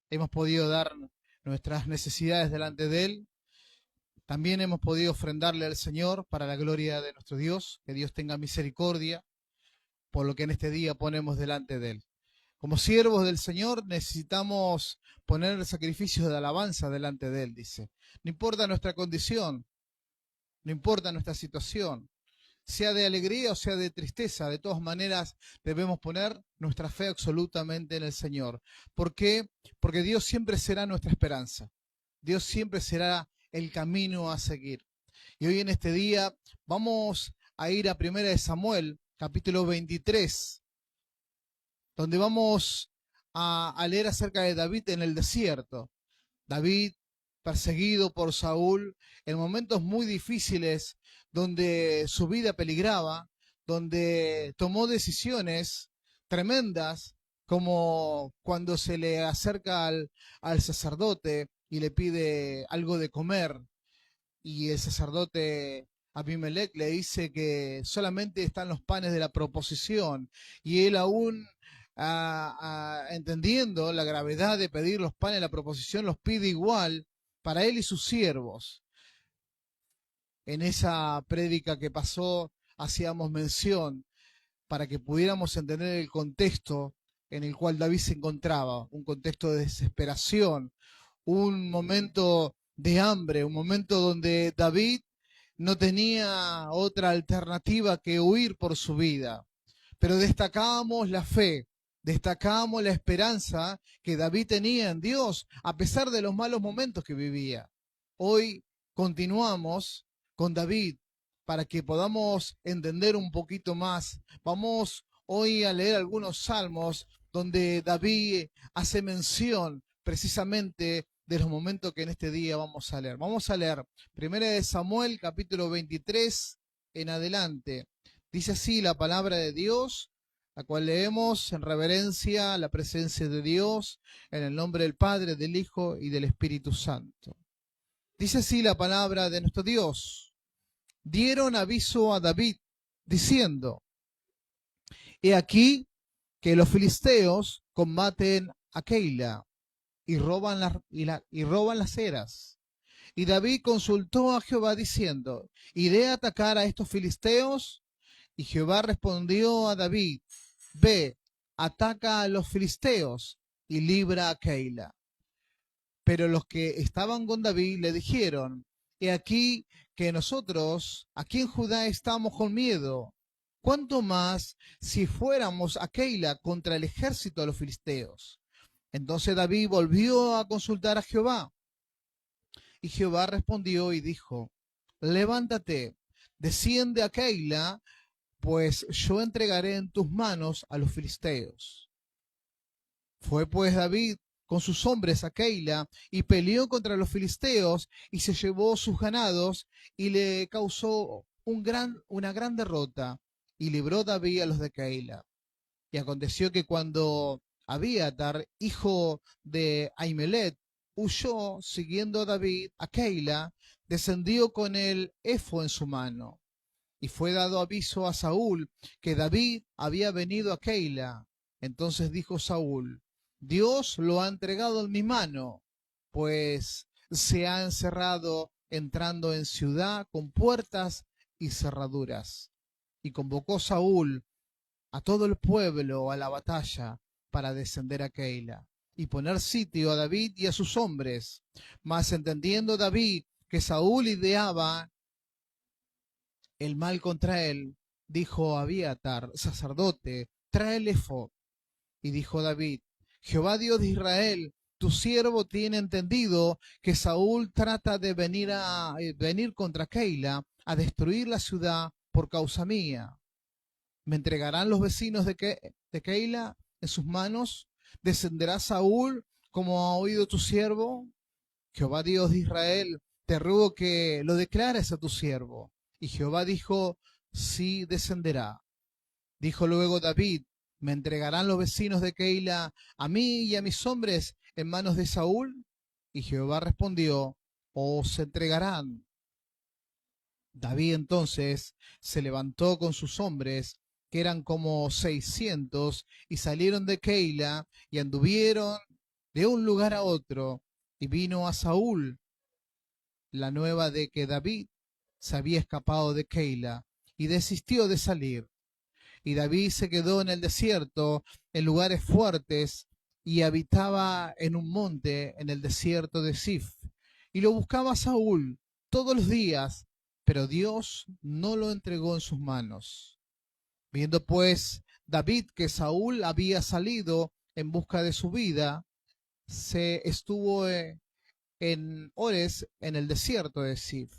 hemos podido dar nuestras necesidades delante de Él. También hemos podido ofrendarle al Señor para la gloria de nuestro Dios, que Dios tenga misericordia por lo que en este día ponemos delante de Él. Como siervos del Señor necesitamos poner sacrificios de alabanza delante de Él, dice. No importa nuestra condición, no importa nuestra situación, sea de alegría o sea de tristeza, de todas maneras debemos poner nuestra fe absolutamente en el Señor. ¿Por qué? Porque Dios siempre será nuestra esperanza. Dios siempre será el camino a seguir. Y hoy en este día vamos a ir a 1 Samuel, capítulo 23, donde vamos a leer acerca de David en el desierto. David perseguido por Saúl en momentos muy difíciles donde su vida peligraba, donde tomó decisiones tremendas, como cuando se le acerca al sacerdote y le pide algo de comer, y el sacerdote Abimelech le dice que solamente están los panes de la proposición, y él aún entendiendo la gravedad de pedir los panes de la proposición, los pide igual para él y sus siervos. En esa prédica que pasó hacíamos mención para que pudiéramos entender el contexto en el cual David se encontraba, un contexto de desesperación, un momento de hambre, un momento donde David no tenía otra alternativa que huir por su vida. Pero destacábamos la fe, destacábamos la esperanza que David tenía en Dios, a pesar de los malos momentos que vivía. Hoy continuamos con David para que podamos entender un poquito más. Vamos hoy a leer algunos salmos donde David hace mención precisamente de los momentos que en este día vamos a leer. Vamos a leer 1 Samuel capítulo 23 en adelante. Dice así la palabra de Dios, la cual leemos en reverencia a la presencia de Dios, en el nombre del Padre, del Hijo y del Espíritu Santo. Dice así la palabra de nuestro Dios. Dieron aviso a David, diciendo, he aquí que los filisteos combaten a Keila y roban las eras. Y David consultó a Jehová diciendo, ¿iré a atacar a estos filisteos? Y Jehová respondió a David, ve, ataca a los filisteos y libra a Keila. Pero los que estaban con David le dijeron, he aquí que nosotros aquí en Judá estamos con miedo. ¿Cuánto más si fuéramos a Keila contra el ejército de los filisteos? Entonces David volvió a consultar a Jehová. Y Jehová respondió y dijo, levántate, desciende a Keila, pues yo entregaré en tus manos a los filisteos. Fue pues David con sus hombres a Keila y peleó contra los filisteos y se llevó sus ganados y le causó una gran derrota y libró David a los de Keila. Y aconteció que cuando Abiatar, hijo de Ahimelech, huyó siguiendo a David a Keila, descendió con el efo en su mano. Y fue dado aviso a Saúl que David había venido a Keila. Entonces dijo Saúl, Dios lo ha entregado en mi mano, pues se ha encerrado entrando en ciudad con puertas y cerraduras. Y convocó Saúl a todo el pueblo a la batalla para descender a Keila y poner sitio a David y a sus hombres. Mas entendiendo David que Saúl ideaba el mal contra él, dijo a Abiatar, sacerdote, trae el efod. Y dijo David, Jehová Dios de Israel, tu siervo tiene entendido que Saúl trata de venir contra Keila a destruir la ciudad por causa mía. ¿Me entregarán los vecinos de Keila en sus manos? ¿Descenderá Saúl como ha oído tu siervo? Jehová Dios de Israel, te ruego que lo declares a tu siervo. Y Jehová dijo, sí descenderá. Dijo luego David, ¿me entregarán los vecinos de Keila a mí y a mis hombres en manos de Saúl? Y Jehová respondió, os entregarán. David entonces se levantó con sus hombres, que eran como 600, y salieron de Keila y anduvieron de un lugar a otro, y vino a Saúl la nueva de que David se había escapado de Keila, y desistió de salir. Y David se quedó en el desierto, en lugares fuertes, y habitaba en un monte en el desierto de Sif. Y lo buscaba Saúl todos los días, pero Dios no lo entregó en sus manos. Viendo pues David que Saúl había salido en busca de su vida, se estuvo en Ores, en el desierto de Sif.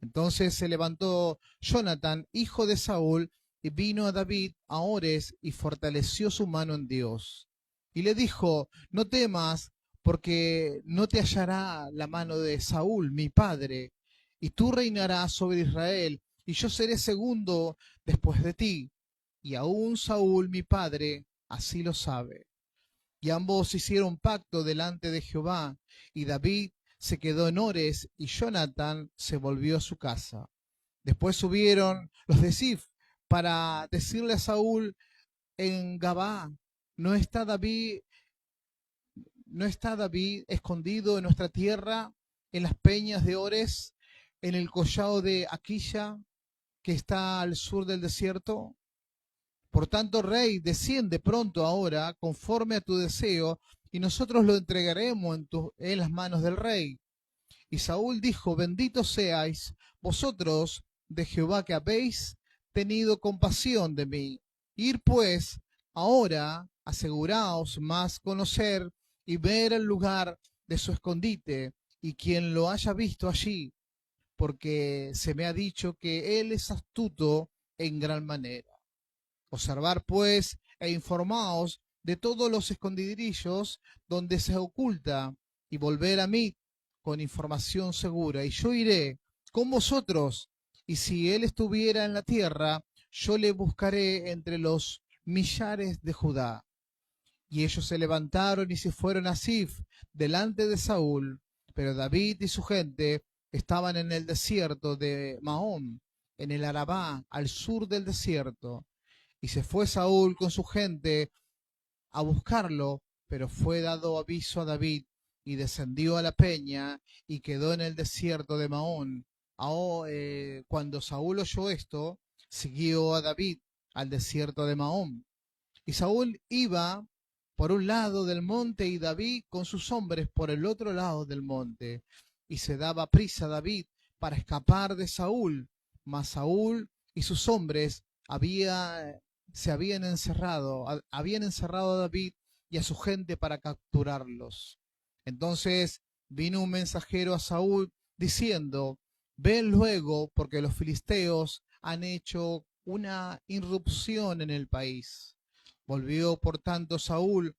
Entonces se levantó Jonatán, hijo de Saúl, y vino a David a Ores y fortaleció su mano en Dios. Y le dijo, no temas, porque no te hallará la mano de Saúl, mi padre, y tú reinarás sobre Israel, y yo seré segundo después de ti. Y aún Saúl, mi padre, así lo sabe. Y ambos hicieron pacto delante de Jehová, y David se quedó en Ores, y Jonatán se volvió a su casa. Después subieron los de Sif para decirle a Saúl en Gabá, ¿no está David, no está David escondido en nuestra tierra, en las peñas de Ores, en el collado de Aquilla, que está al sur del desierto? Por tanto, rey, desciende pronto ahora, conforme a tu deseo, y nosotros lo entregaremos en las manos del rey. Y Saúl dijo, bendito seáis vosotros de Jehová, que habéis tenido compasión de mí. Ir pues ahora, aseguraos más conocer y ver el lugar de su escondite, y quien lo haya visto allí, porque se me ha dicho que él es astuto en gran manera. Observar pues e informaos de todos los escondidillos donde se oculta, y volver a mí con información segura, y yo iré con vosotros, y si él estuviera en la tierra, yo le buscaré entre los millares de Judá. Y ellos se levantaron y se fueron a Sif delante de Saúl, pero David y su gente estaban en el desierto de Mahón, en el Arabá, al sur del desierto. Y se fue Saúl con su gente a buscarlo, pero fue dado aviso a David, y descendió a la peña y quedó en el desierto de Mahón. Cuando Saúl oyó esto, siguió a David al desierto de Mahón. Y Saúl iba por un lado del monte, y David con sus hombres por el otro lado del monte. Y se daba prisa David para escapar de Saúl, mas Saúl y sus hombres habían encerrado a David y a su gente para capturarlos. Entonces vino un mensajero a Saúl diciendo, ven luego, porque los filisteos han hecho una irrupción en el país. Volvió por tanto Saúl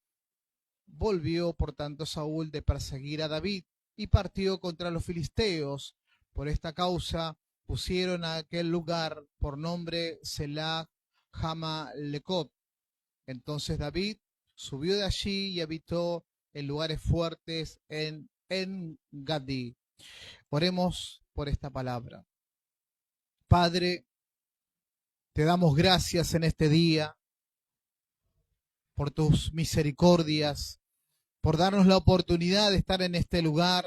de perseguir a David, y partió contra los filisteos. Por esta causa pusieron a aquel lugar por nombre Selah Hama Lecot. Entonces David subió de allí y habitó en lugares fuertes en Gadi. Oremos por esta palabra. Padre, te damos gracias en este día por tus misericordias, por darnos la oportunidad de estar en este lugar,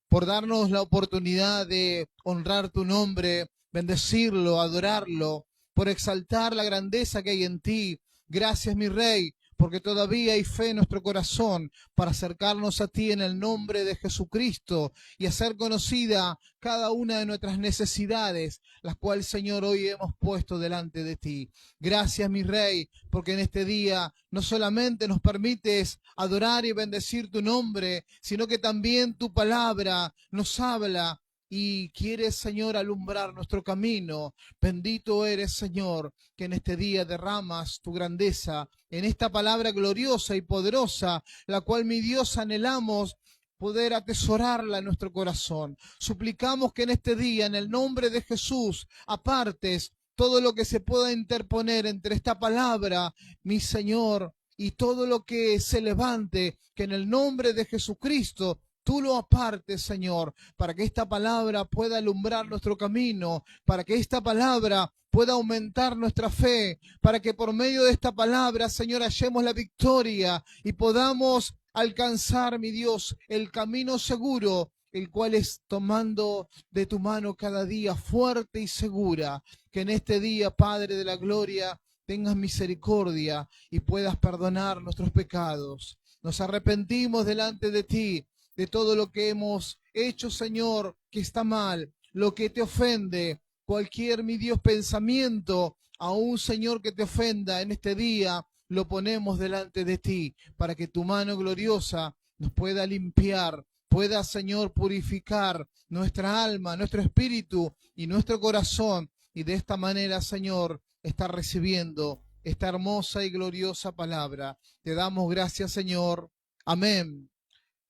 por darnos la oportunidad de honrar tu nombre, bendecirlo, adorarlo, por exaltar la grandeza que hay en ti. Gracias, mi Rey, porque todavía hay fe en nuestro corazón para acercarnos a ti en el nombre de Jesucristo y hacer conocida cada una de nuestras necesidades, las cuales, Señor, hoy hemos puesto delante de ti. Gracias, mi Rey, porque en este día no solamente nos permites adorar y bendecir tu nombre, sino que también tu palabra nos habla y quieres, Señor, alumbrar nuestro camino. Bendito eres, Señor, que en este día derramas tu grandeza en esta palabra gloriosa y poderosa, la cual, mi Dios, anhelamos poder atesorarla en nuestro corazón. Suplicamos que en este día, en el nombre de Jesús, apartes todo lo que se pueda interponer entre esta palabra, mi Señor, y todo lo que se levante, que en el nombre de Jesucristo tú lo apartes, Señor, para que esta palabra pueda alumbrar nuestro camino, para que esta palabra pueda aumentar nuestra fe, para que por medio de esta palabra, Señor, hallemos la victoria y podamos alcanzar, mi Dios, el camino seguro, el cual es tomando de tu mano cada día fuerte y segura. Que en este día, Padre de la gloria, tengas misericordia y puedas perdonar nuestros pecados. Nos arrepentimos delante de ti de todo lo que hemos hecho, Señor, que está mal, lo que te ofende, cualquier, mi Dios, pensamiento, aún, Señor, que te ofenda en este día, lo ponemos delante de ti, para que tu mano gloriosa nos pueda limpiar, pueda, Señor, purificar nuestra alma, nuestro espíritu y nuestro corazón, y de esta manera, Señor, estar recibiendo esta hermosa y gloriosa palabra. Te damos gracias, Señor. Amén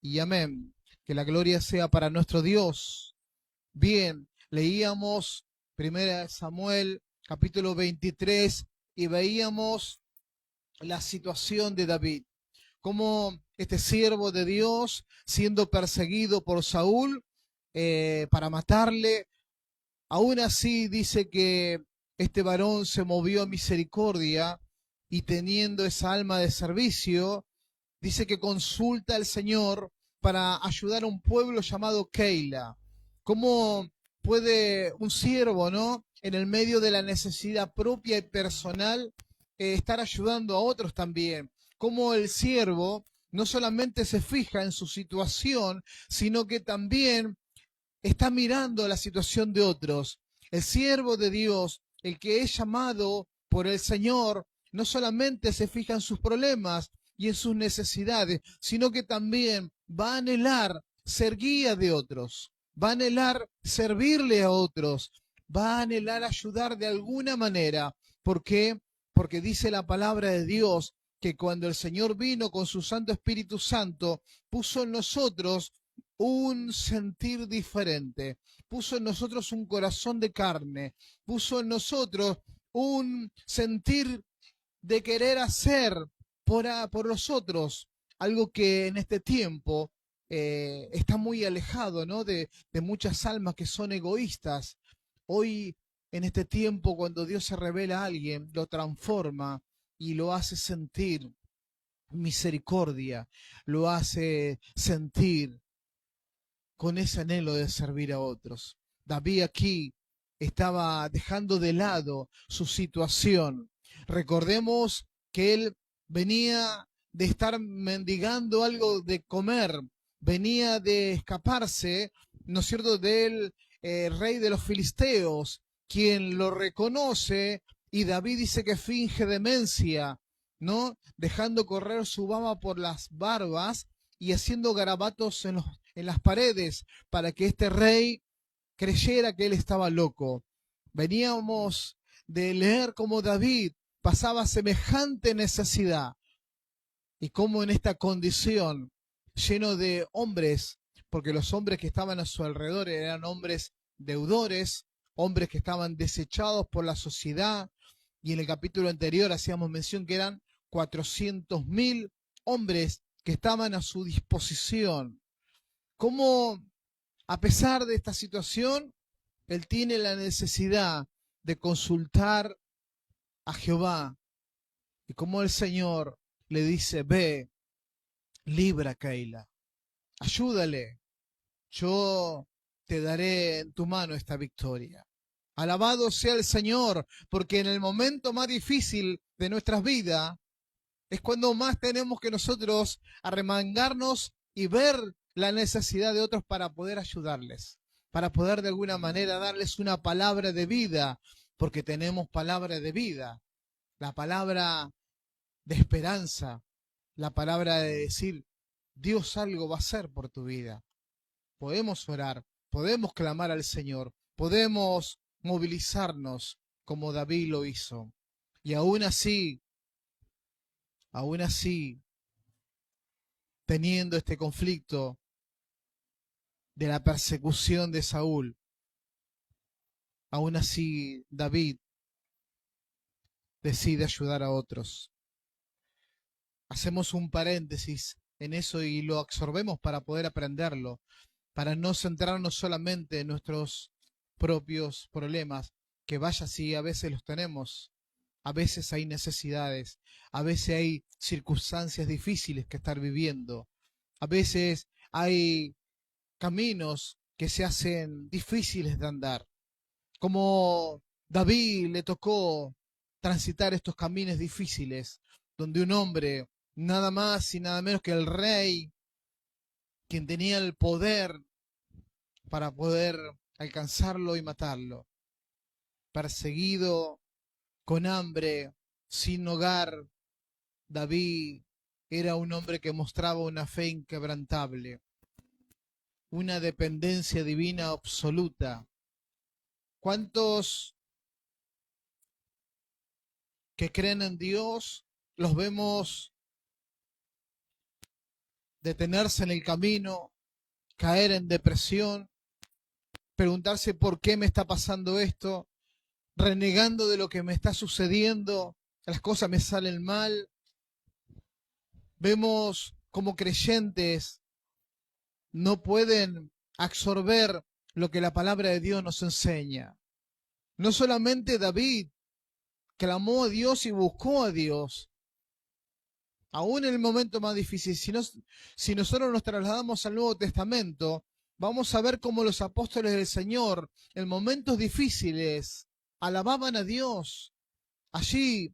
y amén. Que la gloria sea para nuestro Dios. Bien, leíamos 1 Samuel capítulo 23 y veíamos la situación de David, como este siervo de Dios, siendo perseguido por Saúl para matarle, aún así dice que este varón se movió a misericordia y teniendo esa alma de servicio, dice que consulta al Señor para ayudar a un pueblo llamado Keila. ¿Cómo puede un siervo, ¿no?, en el medio de la necesidad propia y personal, estar ayudando a otros también? Cómo el siervo no solamente se fija en su situación, sino que también está mirando la situación de otros. El siervo de Dios, el que es llamado por el Señor, no solamente se fija en sus problemas y en sus necesidades, sino que también va a anhelar ser guía de otros, va a anhelar servirle a otros, va a anhelar ayudar de alguna manera. ¿Por qué? Porque dice la palabra de Dios que cuando el Señor vino con su Santo Espíritu Santo, puso en nosotros un sentir diferente, puso en nosotros un corazón de carne, puso en nosotros un sentir de querer hacer por los otros, algo que en este tiempo está muy alejado, ¿no?, de muchas almas que son egoístas. Hoy, en este tiempo, cuando Dios se revela a alguien, lo transforma y lo hace sentir misericordia, lo hace sentir con ese anhelo de servir a otros. David aquí estaba dejando de lado su situación. Recordemos que él venía de estar mendigando algo de comer, venía de escaparse, ¿no es cierto?, del rey de los filisteos, quien lo reconoce, y David dice que finge demencia, ¿no?, dejando correr su baba por las barbas y haciendo garabatos en las paredes para que este rey creyera que él estaba loco. Veníamos de leer cómo David pasaba semejante necesidad y cómo en esta condición, lleno de hombres, porque los hombres que estaban a su alrededor eran hombres deudores, hombres que estaban desechados por la sociedad, y en el capítulo anterior hacíamos mención que eran 400.000 hombres que estaban a su disposición. Cómo, a pesar de esta situación, él tiene la necesidad de consultar a Jehová, y como el Señor le dice: ve, libra a Keila, ayúdale, yo te daré en tu mano esta victoria. Alabado sea el Señor, porque en el momento más difícil de nuestras vidas es cuando más tenemos que nosotros arremangarnos y ver la necesidad de otros para poder ayudarles, para poder de alguna manera darles una palabra de vida, porque tenemos palabra de vida, la palabra de esperanza, la palabra de decir: Dios algo va a hacer por tu vida. Podemos orar, podemos clamar al Señor, podemos movilizarnos como David lo hizo. Y aún así, teniendo este conflicto de la persecución de Saúl, aún así David decide ayudar a otros. Hacemos un paréntesis en eso y lo absorbemos para poder aprenderlo, para no centrarnos solamente en nuestros propios problemas, que vaya si a veces los tenemos, a veces hay necesidades, a veces hay circunstancias difíciles que estar viviendo, A veces hay caminos que se hacen difíciles de andar. Como David le tocó transitar estos caminos difíciles, donde un hombre, nada más y nada menos que el rey, quien tenía el poder para poder alcanzarlo y matarlo, perseguido, con hambre, sin hogar, David era un hombre que mostraba una fe inquebrantable, una dependencia divina absoluta. ¿Cuántos que creen en Dios los vemos detenerse en el camino, caer en depresión, preguntarse por qué me está pasando esto, renegando de lo que me está sucediendo, las cosas me salen mal? Vemos como creyentes no pueden absorber lo que la palabra de Dios nos enseña. No solamente David clamó a Dios y buscó a Dios, aún en el momento más difícil. Si nosotros nos trasladamos al Nuevo Testamento, vamos a ver cómo los apóstoles del Señor, en momentos difíciles, alababan a Dios. Allí,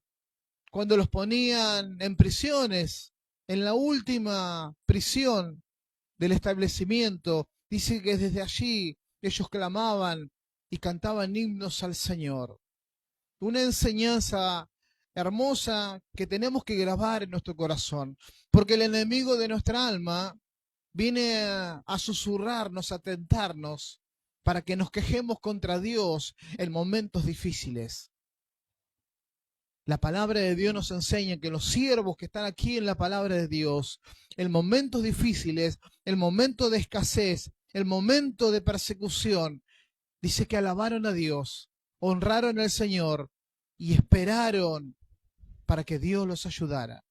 cuando los ponían en prisiones, en la última prisión del establecimiento, dice que desde allí ellos clamaban y cantaban himnos al Señor. Una enseñanza hermosa que tenemos que grabar en nuestro corazón, porque el enemigo de nuestra alma viene a susurrarnos, a tentarnos, para que nos quejemos contra Dios en momentos difíciles. La palabra de Dios nos enseña que los siervos que están aquí en la palabra de Dios, en momentos difíciles, el momento de escasez, el momento de persecución, dice que alabaron a Dios, honraron al Señor y esperaron para que Dios los ayudara.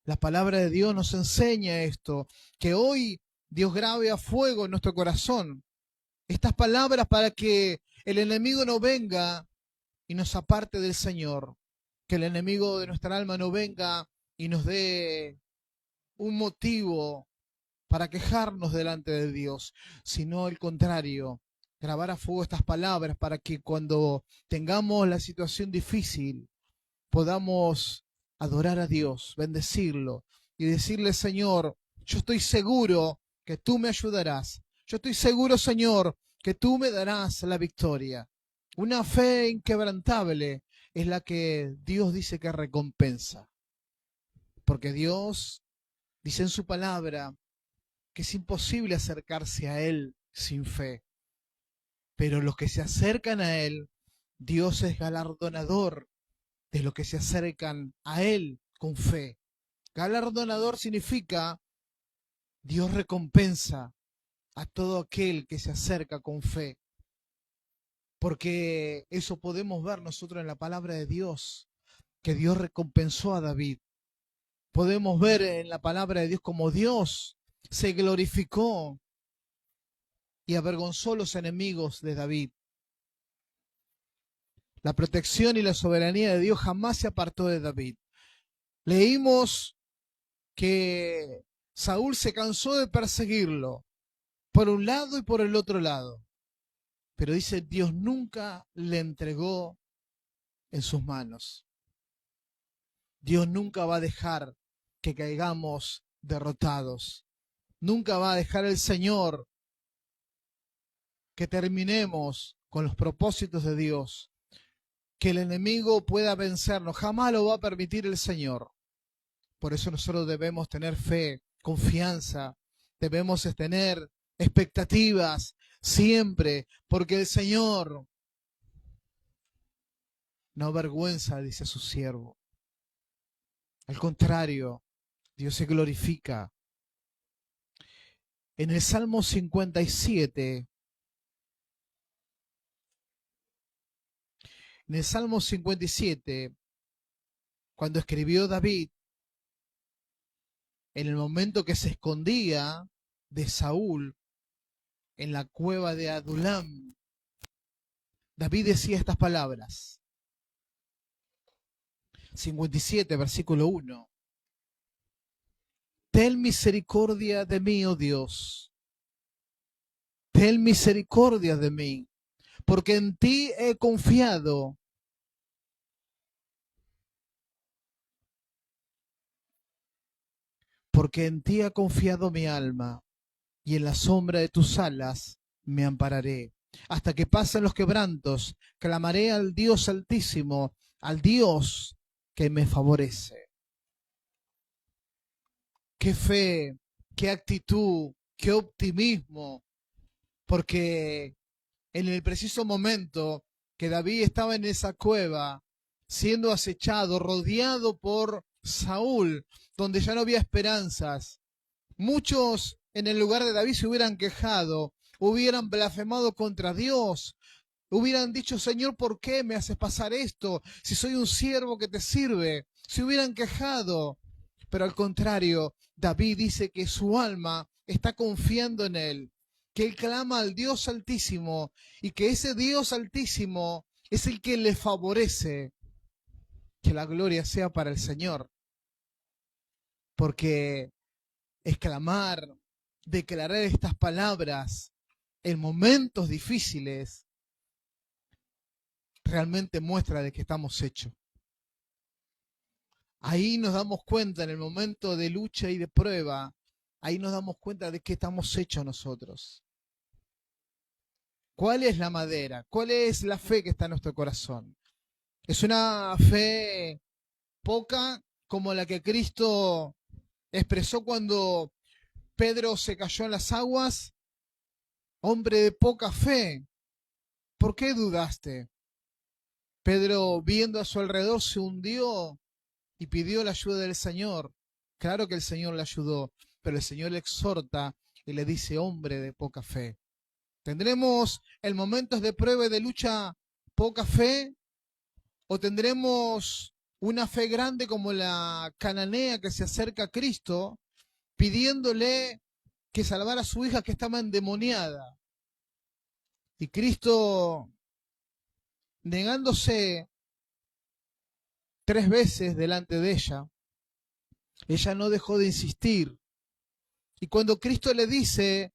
La palabra de Dios nos enseña esto, que hoy Dios grabe a fuego en nuestro corazón estas palabras para que el enemigo no venga y nos aparte del Señor, que el enemigo de nuestra alma no venga y nos dé un motivo para quejarnos delante de Dios, sino al contrario, grabar a fuego estas palabras para que cuando tengamos la situación difícil podamos adorar a Dios, bendecirlo y decirle: Señor, yo estoy seguro que tú me ayudarás. Yo estoy seguro, Señor, que tú me darás la victoria. Una fe inquebrantable es la que Dios dice que recompensa, porque Dios dice en su palabra que es imposible acercarse a Él sin fe, pero los que se acercan a Él, Dios es galardonador de los que se acercan a Él con fe. Galardonador significa Dios recompensa a todo aquel que se acerca con fe, porque eso podemos ver nosotros en la palabra de Dios, que Dios recompensó a David. Podemos ver en la palabra de Dios como Dios se glorificó y avergonzó a los enemigos de David. La protección y la soberanía de Dios jamás se apartó de David. Leímos que Saúl se cansó de perseguirlo por un lado y por el otro lado, pero dice: Dios nunca le entregó en sus manos. Dios nunca va a dejar que caigamos derrotados. Nunca va a dejar el Señor que terminemos con los propósitos de Dios, que el enemigo pueda vencernos. Jamás lo va a permitir el Señor. Por eso nosotros debemos tener fe, confianza, debemos tener expectativas siempre, porque el Señor no avergüenza, dice su siervo. Al contrario, Dios se glorifica. En el Salmo 57, cuando escribió David, en el momento que se escondía de Saúl en la cueva de Adulam, David decía estas palabras. 57, versículo 1. ten misericordia de mí, oh Dios. Ten misericordia de mí, porque en ti he confiado. Porque en ti ha confiado mi alma, y en la sombra de tus alas me ampararé. Hasta que pasen los quebrantos, clamaré al Dios Altísimo, al Dios que me favorece. Qué fe, qué actitud, qué optimismo, porque en el preciso momento que David estaba en esa cueva, siendo acechado, rodeado por Saúl, donde ya no había esperanzas, muchos en el lugar de David se hubieran quejado, hubieran blasfemado contra Dios, hubieran dicho, Señor, ¿por qué me haces pasar esto? Si soy un siervo que te sirve, se hubieran quejado. Pero al contrario, David dice que su alma está confiando en él, que él clama al Dios Altísimo y que ese Dios Altísimo es el que le favorece. Que la gloria sea para el Señor, porque exclamar, declarar estas palabras en momentos difíciles realmente muestra de que estamos hechos. Ahí nos damos cuenta en el momento de lucha y de prueba, ahí nos damos cuenta de que estamos hechos nosotros. ¿Cuál es la madera? ¿Cuál es la fe que está en nuestro corazón? ¿Es una fe poca como la que Cristo expresó cuando Pedro se cayó en las aguas? Hombre de poca fe, ¿por qué dudaste? Pedro, viendo a su alrededor, se hundió y pidió la ayuda del Señor. Claro que el Señor le ayudó, pero el Señor le exhorta y le dice, hombre de poca fe. ¿Tendremos en momentos de prueba y de lucha poca fe? ¿O tendremos una fe grande como la cananea que se acerca a Cristo pidiéndole que salvara a su hija que estaba endemoniada? Y Cristo, negándose 3 veces delante de ella no dejó de insistir. Y cuando Cristo le dice,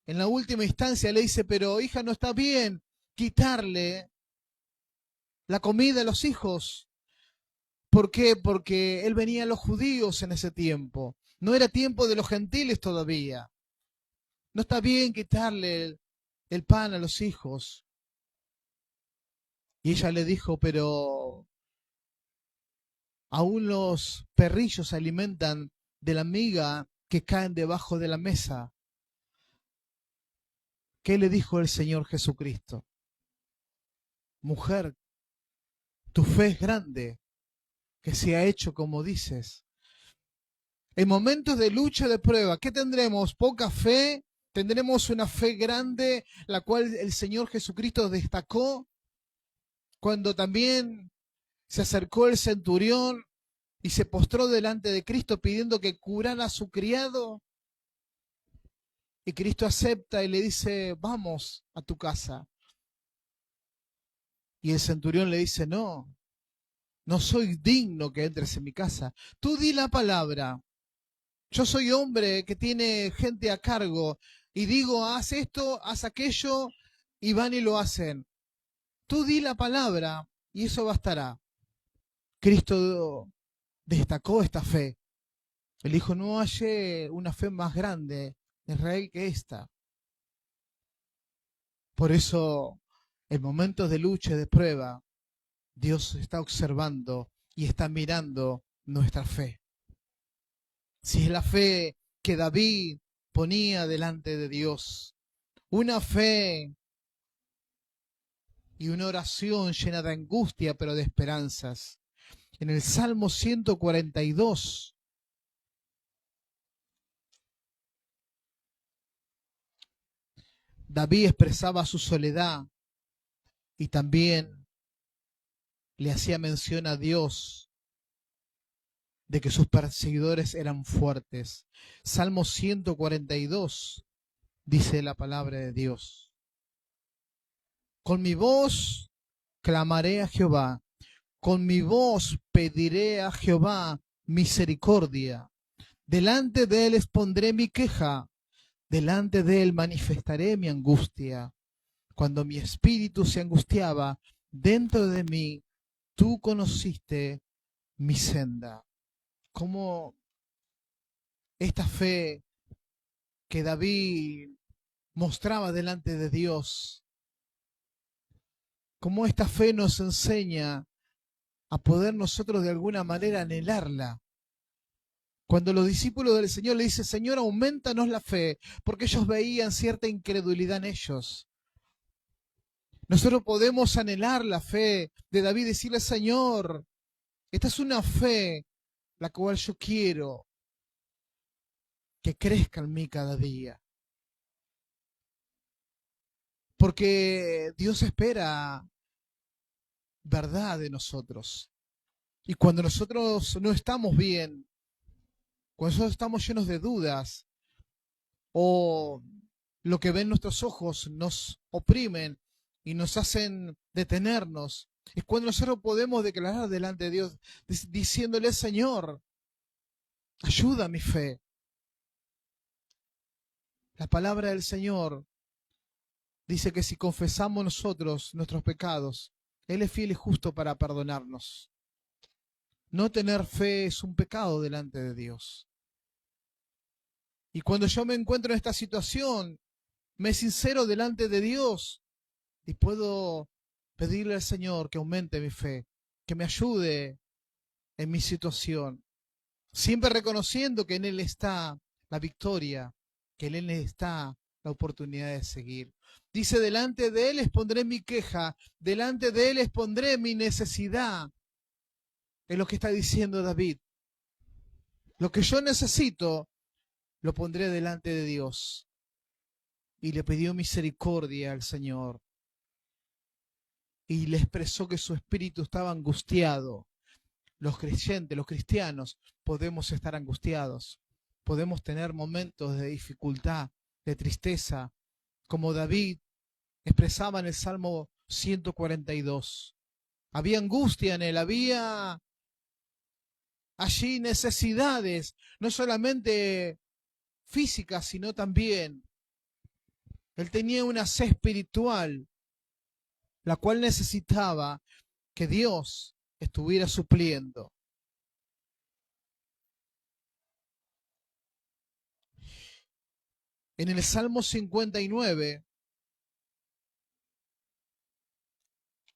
en la última instancia le dice, pero hija, no está bien quitarle la comida a los hijos. ¿Por qué? Porque él venía a los judíos en ese tiempo. No era tiempo de los gentiles todavía. No está bien quitarle el pan a los hijos. Y ella le dijo, pero aún los perrillos se alimentan de la miga que caen debajo de la mesa. ¿Qué le dijo el Señor Jesucristo? Mujer, tu fe es grande, que se ha hecho como dices. En momentos de lucha, de prueba, ¿qué tendremos? ¿Poca fe? ¿Tendremos una fe grande, la cual el Señor Jesucristo destacó cuando también se acercó el centurión y se postró delante de Cristo pidiendo que curara a su criado? Y Cristo acepta y le dice, vamos a tu casa. Y el centurión le dice, no, no soy digno que entres en mi casa. Tú di la palabra. Yo soy hombre que tiene gente a cargo y digo, haz esto, haz aquello, y van y lo hacen. Tú di la palabra y eso bastará. Cristo destacó esta fe. Él dijo, no hallé una fe más grande en Israel que esta. Por eso, en momentos de lucha y de prueba, Dios está observando y está mirando nuestra fe. Si es la fe que David ponía delante de Dios, una fe y una oración llena de angustia, pero de esperanzas. En el Salmo 142, David expresaba su soledad y también le hacía mención a Dios de que sus perseguidores eran fuertes. Salmo 142 dice la palabra de Dios. Con mi voz clamaré a Jehová, con mi voz pediré a Jehová misericordia. Delante de él expondré mi queja, delante de él manifestaré mi angustia. Cuando mi espíritu se angustiaba dentro de mí, tú conociste mi senda. Como esta fe que David mostraba delante de Dios, como esta fe nos enseña a poder nosotros de alguna manera anhelarla. Cuando los discípulos del Señor le dicen, Señor, aumentanos la fe, porque ellos veían cierta incredulidad en ellos. Nosotros podemos anhelar la fe de David y decirle, Señor, esta es una fe la cual yo quiero que crezca en mí cada día. Porque Dios espera verdad de nosotros. Y cuando nosotros no estamos bien, cuando nosotros estamos llenos de dudas, o lo que ven nuestros ojos nos oprimen y nos hacen detenernos, es cuando nosotros podemos declarar delante de Dios, diciéndole, Señor, ayuda a mi fe. La palabra del Señor dice que si confesamos nosotros nuestros pecados, Él es fiel y justo para perdonarnos. No tener fe es un pecado delante de Dios. Y cuando yo me encuentro en esta situación, me sincero delante de Dios y puedo pedirle al Señor que aumente mi fe, que me ayude en mi situación, siempre reconociendo que en Él está la victoria, que en Él está la oportunidad de seguir. Dice, delante de Él expondré mi queja, delante de Él expondré mi necesidad. Es lo que está diciendo David. Lo que yo necesito, lo pondré delante de Dios. Y le pidió misericordia al Señor. Y le expresó que su espíritu estaba angustiado. Los creyentes, los cristianos, podemos estar angustiados. Podemos tener momentos de dificultad, de tristeza, como David expresaba en el Salmo 142. Había angustia en él, había allí necesidades, no solamente físicas, sino también. Él tenía una sed espiritual, la cual necesitaba que Dios estuviera supliendo. En el Salmo 59,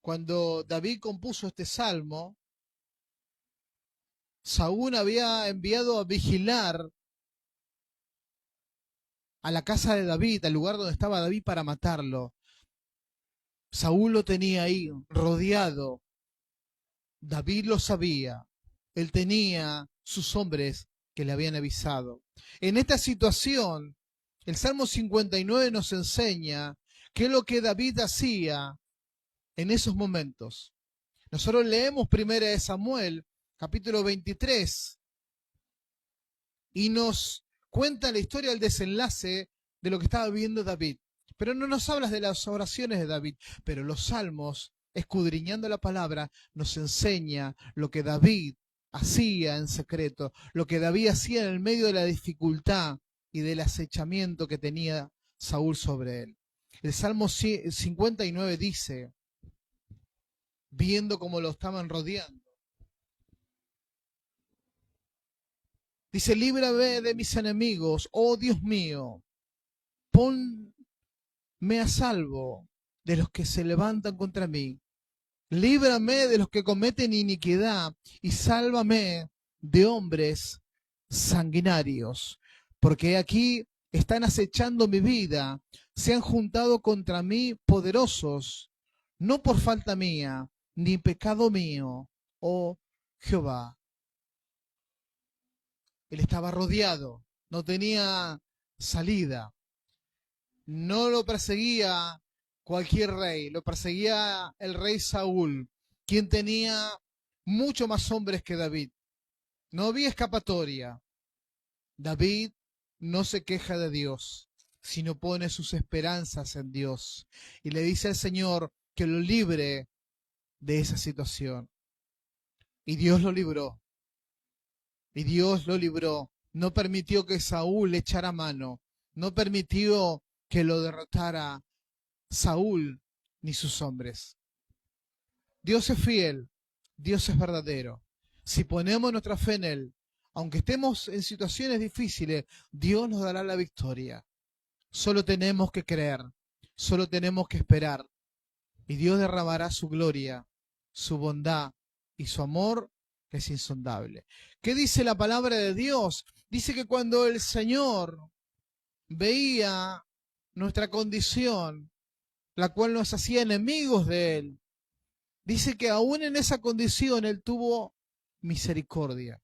cuando David compuso este salmo, Saúl había enviado a vigilar a la casa de David, al lugar donde estaba David, para matarlo. Saúl lo tenía ahí, rodeado. David lo sabía. Él tenía sus hombres que le habían avisado. En esta situación, el Salmo 59 nos enseña qué es lo que David hacía en esos momentos. Nosotros leemos primero de Samuel, capítulo 23, y nos cuenta la historia del desenlace de lo que estaba viviendo David. Pero no nos hablas de las oraciones de David, pero los salmos, escudriñando la palabra, nos enseña lo que David hacía en secreto, lo que David hacía en el medio de la dificultad y del acechamiento que tenía Saúl sobre él. El Salmo 59 dice, viendo cómo lo estaban rodeando, dice, líbrame de mis enemigos, oh Dios mío, ponme a salvo de los que se levantan contra mí. Líbrame de los que cometen iniquidad y sálvame de hombres sanguinarios, porque aquí están acechando mi vida, se han juntado contra mí poderosos, no por falta mía, ni pecado mío, oh Jehová. Él estaba rodeado, no tenía salida, no lo perseguía cualquier rey, lo perseguía el rey Saúl, quien tenía mucho más hombres que David. No había escapatoria. David no se queja de Dios, sino pone sus esperanzas en Dios y le dice al Señor que lo libre de esa situación. Y Dios lo libró. Y Dios lo libró No permitió que Saúl le echara mano. No permitió que lo derrotara Saúl ni sus hombres. Dios es fiel, Dios es verdadero. Si ponemos nuestra fe en Él, aunque estemos en situaciones difíciles, Dios nos dará la victoria. Solo tenemos que creer, solo tenemos que esperar. Y Dios derramará su gloria, su bondad y su amor que es insondable. ¿Qué dice la palabra de Dios? Dice que cuando el Señor veía nuestra condición, la cual nos hacía enemigos de Él, dice que aún en esa condición Él tuvo misericordia.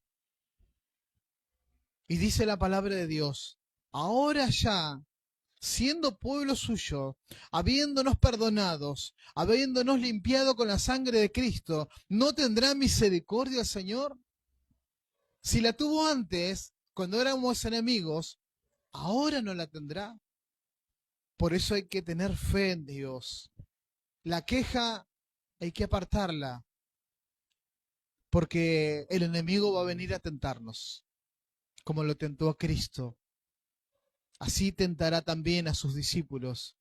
Y dice la palabra de Dios, ahora ya, siendo pueblo suyo, habiéndonos perdonados, habiéndonos limpiado con la sangre de Cristo, ¿no tendrá misericordia el Señor? Si la tuvo antes, cuando éramos enemigos, ahora no la tendrá. Por eso hay que tener fe en Dios. La queja hay que apartarla, porque el enemigo va a venir a tentarnos, como lo tentó a Cristo. Así tentará también a sus discípulos,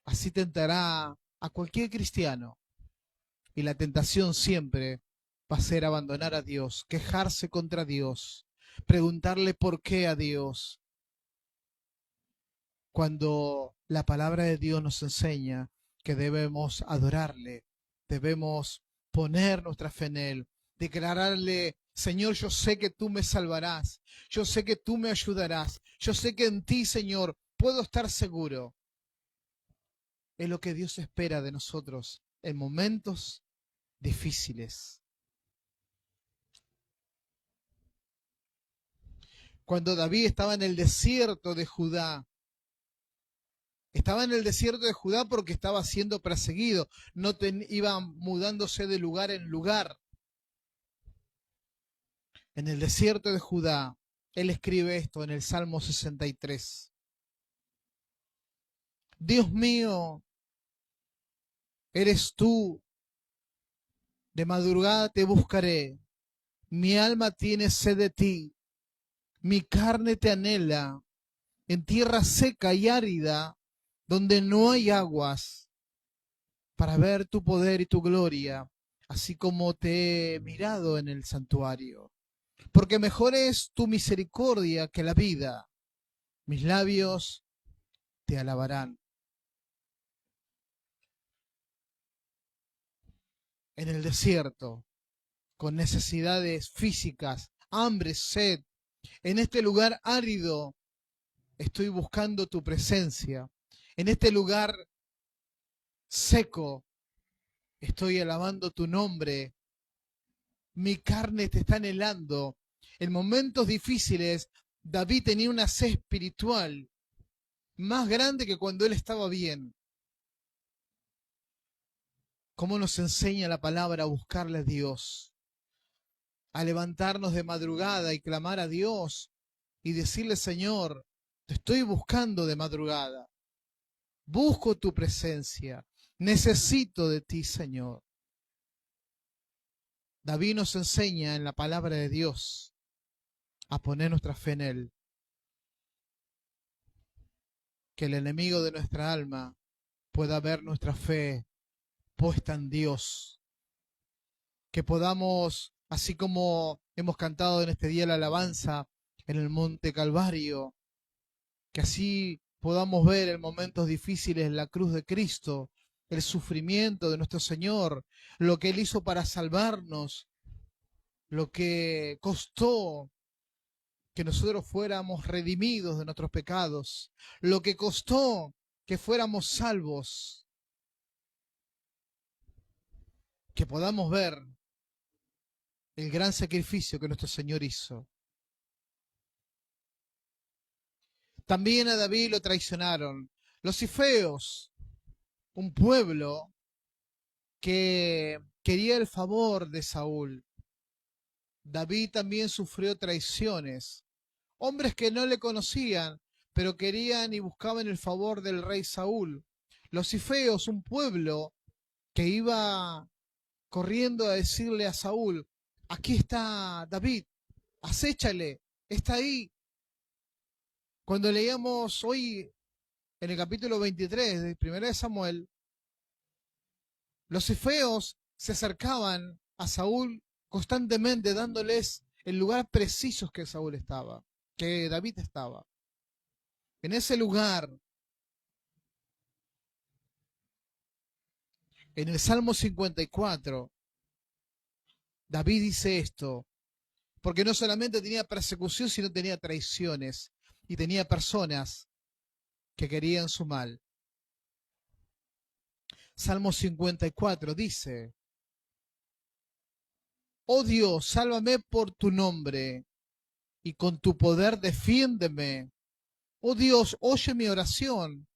así tentará a cualquier cristiano. Y la tentación siempre va a ser abandonar a Dios, quejarse contra Dios, preguntarle por qué a Dios, cuando la palabra de Dios nos enseña que debemos adorarle, debemos poner nuestra fe en Él, declararle, Señor, yo sé que tú me salvarás, yo sé que tú me ayudarás, yo sé que en ti, Señor, puedo estar seguro. Es lo que Dios espera de nosotros en momentos difíciles. Cuando David estaba en el desierto de Judá, estaba en el desierto de Judá porque estaba siendo perseguido, iba mudándose de lugar en lugar. En el desierto de Judá, él escribe esto en el Salmo 63. Dios mío, eres tú, de madrugada te buscaré, mi alma tiene sed de ti, mi carne te anhela, en tierra seca y árida, donde no hay aguas, para ver tu poder y tu gloria, así como te he mirado en el santuario. Porque mejor es tu misericordia que la vida. Mis labios te alabarán. En el desierto, con necesidades físicas, hambre, sed, en este lugar árido, estoy buscando tu presencia. En este lugar seco, estoy alabando tu nombre. Mi carne te está anhelando. En momentos difíciles, David tenía una sed espiritual más grande que cuando él estaba bien. ¿Cómo nos enseña la palabra a buscarle a Dios? A levantarnos de madrugada y clamar a Dios y decirle, Señor, te estoy buscando de madrugada. Busco tu presencia. Necesito de ti, Señor. David nos enseña en la palabra de Dios a poner nuestra fe en Él. Que el enemigo de nuestra alma pueda ver nuestra fe puesta en Dios. Que podamos, así como hemos cantado en este día la alabanza en el Monte Calvario, que así podamos ver en momentos difíciles la cruz de Cristo, el sufrimiento de nuestro Señor, lo que Él hizo para salvarnos, lo que costó que nosotros fuéramos redimidos de nuestros pecados, lo que costó que fuéramos salvos, que podamos ver el gran sacrificio que nuestro Señor hizo. También a David lo traicionaron los cifeos, un pueblo que quería el favor de Saúl. David también sufrió traiciones, hombres que no le conocían, pero querían y buscaban el favor del rey Saúl. Los cifeos, un pueblo que iba corriendo a decirle a Saúl, aquí está David, acéchale, está ahí, Cuando leíamos hoy en el capítulo 23 de 1 de Samuel, los efeos se acercaban a Saúl constantemente dándoles el lugar preciso que Saúl estaba, que David estaba. En ese lugar, en el Salmo 54, David dice esto, porque no solamente tenía persecución, sino tenía traiciones y tenía personas que querían su mal. Salmo 54 dice, oh Dios, sálvame por tu nombre y con tu poder defiéndeme. Oh Dios, oye mi oración,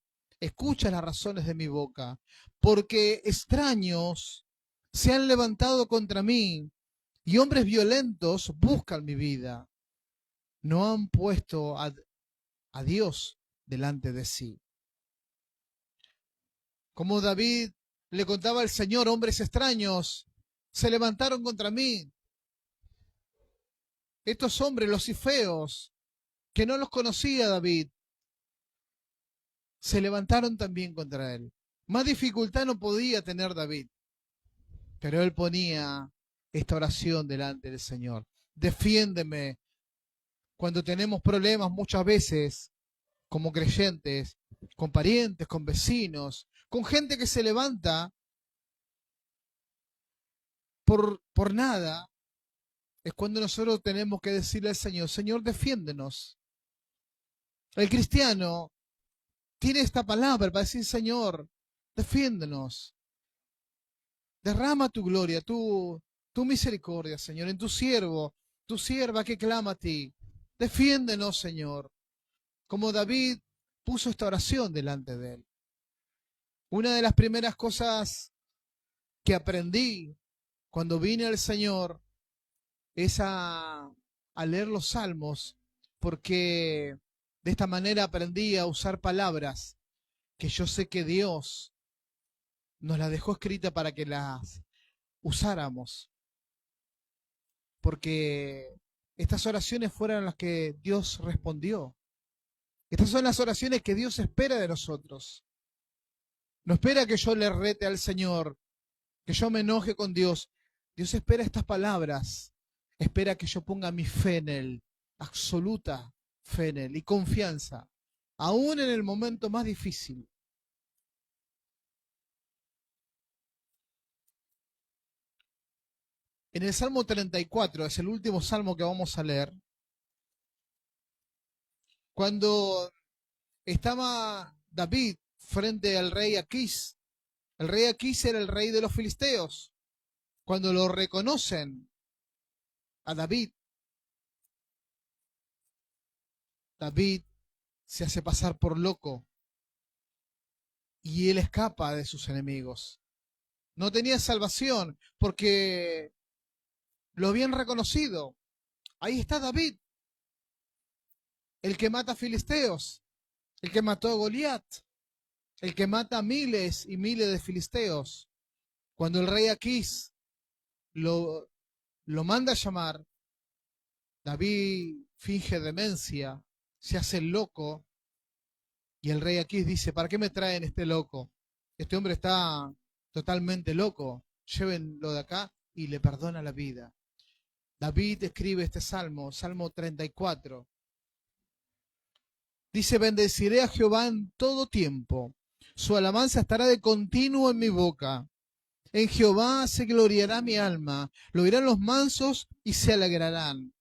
escucha las razones de mi boca, porque extraños se han levantado contra mí y hombres violentos buscan mi vida. No han puesto a Dios delante de sí. Como David le contaba al Señor, hombres extraños se levantaron contra mí. Estos hombres, los ifeos, que no los conocía David, se levantaron también contra él. Más dificultad no podía tener David, pero él ponía esta oración delante del Señor. Defiéndeme. Cuando tenemos problemas muchas veces, como creyentes, con parientes, con vecinos, con gente que se levanta por nada, es cuando nosotros tenemos que decirle al Señor, Señor, defiéndenos. El cristiano tiene esta palabra para decir, Señor, defiéndenos. Derrama tu gloria, tu misericordia, Señor, en tu siervo, tu sierva que clama a ti. Defiéndenos, Señor. Como David puso esta oración delante de él. Una de las primeras cosas que aprendí cuando vine al Señor es a leer los salmos, porque de esta manera aprendí a usar palabras que yo sé que Dios nos las dejó escritas para que las usáramos, porque estas oraciones fueron las que Dios respondió. Estas son las oraciones que Dios espera de nosotros. No espera que yo le rete al Señor, que yo me enoje con Dios. Dios espera estas palabras. Espera que yo ponga mi fe en Él, absoluta fe en Él y confianza, aún en el momento más difícil. En el Salmo 34, es el último salmo que vamos a leer, cuando estaba David frente al rey Aquís. El rey Aquís era el rey de los filisteos. Cuando lo reconocen a David, David se hace pasar por loco y él escapa de sus enemigos. No tenía salvación porque lo habían reconocido. Ahí está David, el que mata filisteos, el que mató a Goliat, el que mata miles y miles de filisteos. Cuando el rey Aquís lo manda a llamar, David finge demencia, se hace loco, y el rey Aquís dice, ¿para qué me traen este loco? Este hombre está totalmente loco, llévenlo de acá, y le perdona la vida. David escribe este salmo, Salmo 34. Dice, bendeciré a Jehová en todo tiempo, su alabanza estará de continuo en mi boca. En Jehová se gloriará mi alma, lo oirán los mansos y se alegrarán.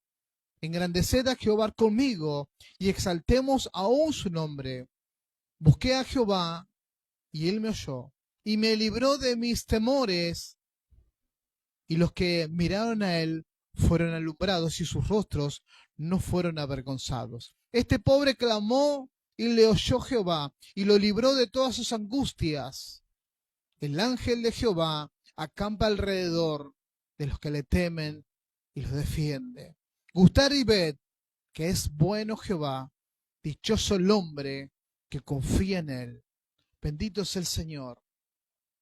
Engrandeced a Jehová conmigo y exaltemos aún su nombre. Busqué a Jehová y él me oyó y me libró de mis temores. Y los que miraron a él fueron alumbrados y sus rostros no fueron avergonzados. Este pobre clamó y le oyó Jehová y lo libró de todas sus angustias. El ángel de Jehová acampa alrededor de los que le temen y los defiende. Gustar y ved que es bueno Jehová, dichoso el hombre que confía en él. Bendito es el Señor,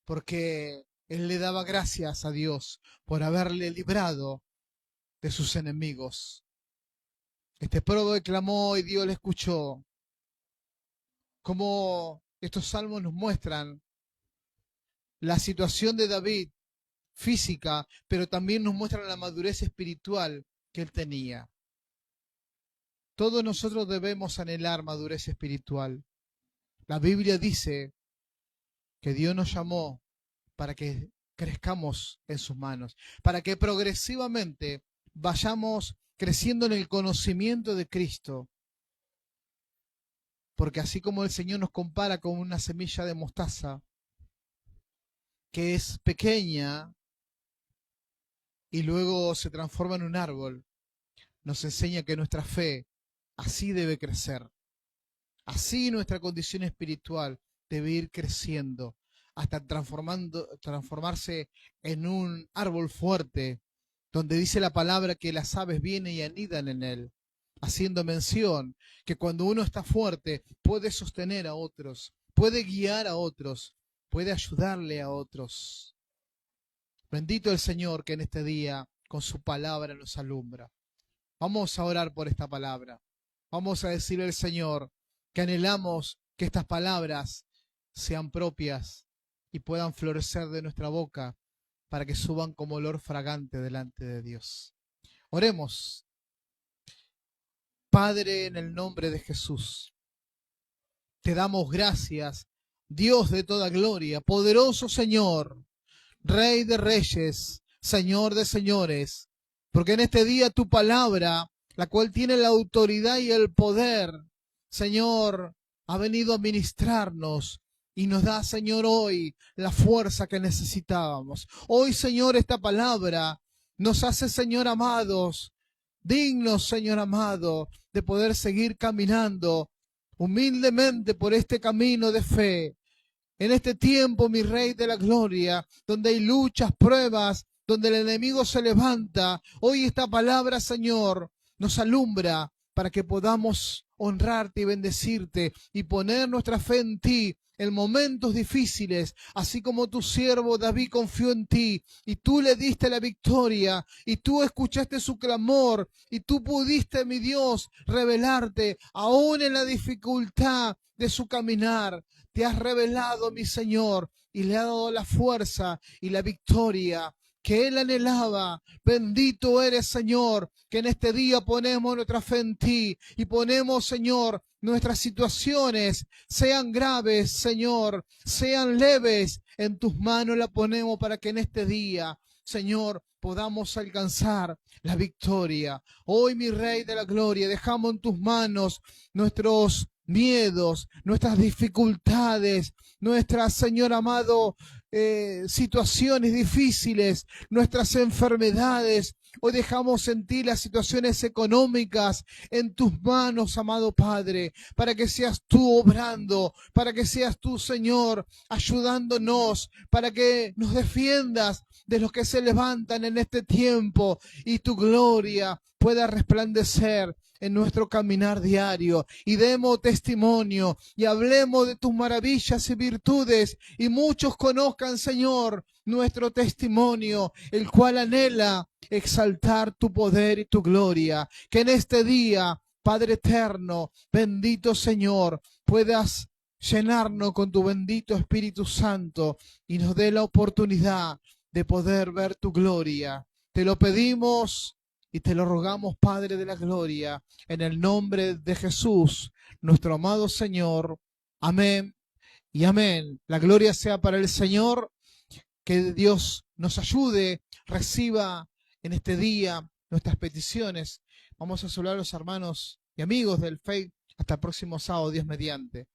porque él le daba gracias a Dios por haberle librado de sus enemigos. Este pobre clamó y Dios le escuchó Como estos salmos nos muestran la situación de David física, pero también nos muestran la madurez espiritual que él tenía. Todos nosotros debemos anhelar madurez espiritual. La Biblia dice que Dios nos llamó para que crezcamos en sus manos, para que progresivamente vayamos creciendo en el conocimiento de Cristo. Porque así como el Señor nos compara con una semilla de mostaza, que es pequeña y luego se transforma en un árbol, nos enseña que nuestra fe así debe crecer. Así nuestra condición espiritual debe ir creciendo hasta transformarse en un árbol fuerte, donde dice la palabra que las aves vienen y anidan en él, haciendo mención que cuando uno está fuerte puede sostener a otros, puede guiar a otros, puede ayudarle a otros. Bendito el Señor que en este día con su palabra nos alumbra. Vamos a orar por esta palabra. Vamos a decirle al Señor que anhelamos que estas palabras sean propias y puedan florecer de nuestra boca para que suban como olor fragante delante de Dios. Oremos. Padre, en el nombre de Jesús, te damos gracias, Dios de toda gloria, poderoso Señor, Rey de reyes, Señor de señores, porque en este día tu palabra, la cual tiene la autoridad y el poder, Señor, ha venido a ministrarnos y nos da, Señor, hoy la fuerza que necesitábamos. Hoy, Señor, esta palabra nos hace, Señor amados, dignos, Señor amado, de poder seguir caminando humildemente por este camino de fe. En este tiempo, mi Rey de la gloria, donde hay luchas, pruebas, donde el enemigo se levanta, hoy esta palabra, Señor, nos alumbra para que podamos honrarte y bendecirte y poner nuestra fe en ti en momentos difíciles, así como tu siervo David confió en ti y tú le diste la victoria y tú escuchaste su clamor y tú pudiste, mi Dios, revelarte aún en la dificultad de su caminar. Te has revelado, mi Señor, y le ha dado la fuerza y la victoria que él anhelaba. Bendito eres, Señor, que en este día ponemos nuestra fe en ti y ponemos, Señor, nuestras situaciones, sean graves, Señor, sean leves, en tus manos la ponemos para que en este día, Señor, podamos alcanzar la victoria. Hoy, mi Rey de la gloria, dejamos en tus manos nuestros miedos, nuestras dificultades, nuestras, Señor amado, situaciones difíciles, nuestras enfermedades. Hoy dejamos en ti las situaciones económicas en tus manos, amado Padre, para que seas tú obrando, para que seas tú, Señor, ayudándonos, para que nos defiendas de los que se levantan en este tiempo y tu gloria pueda resplandecer en nuestro caminar diario y demos testimonio y hablemos de tus maravillas y virtudes y muchos conozcan, Señor, nuestro testimonio, el cual anhela exaltar tu poder y tu gloria. Que en este día, Padre eterno, bendito Señor, puedas llenarnos con tu bendito Espíritu Santo y nos dé la oportunidad de poder ver tu gloria. Te lo pedimos y te lo rogamos, Padre de la gloria, en el nombre de Jesús, nuestro amado Señor. Amén y amén. La gloria sea para el Señor. Que Dios nos ayude, reciba en este día nuestras peticiones. Vamos a saludar a los hermanos y amigos del Faith. Hasta el próximo sábado, Dios mediante.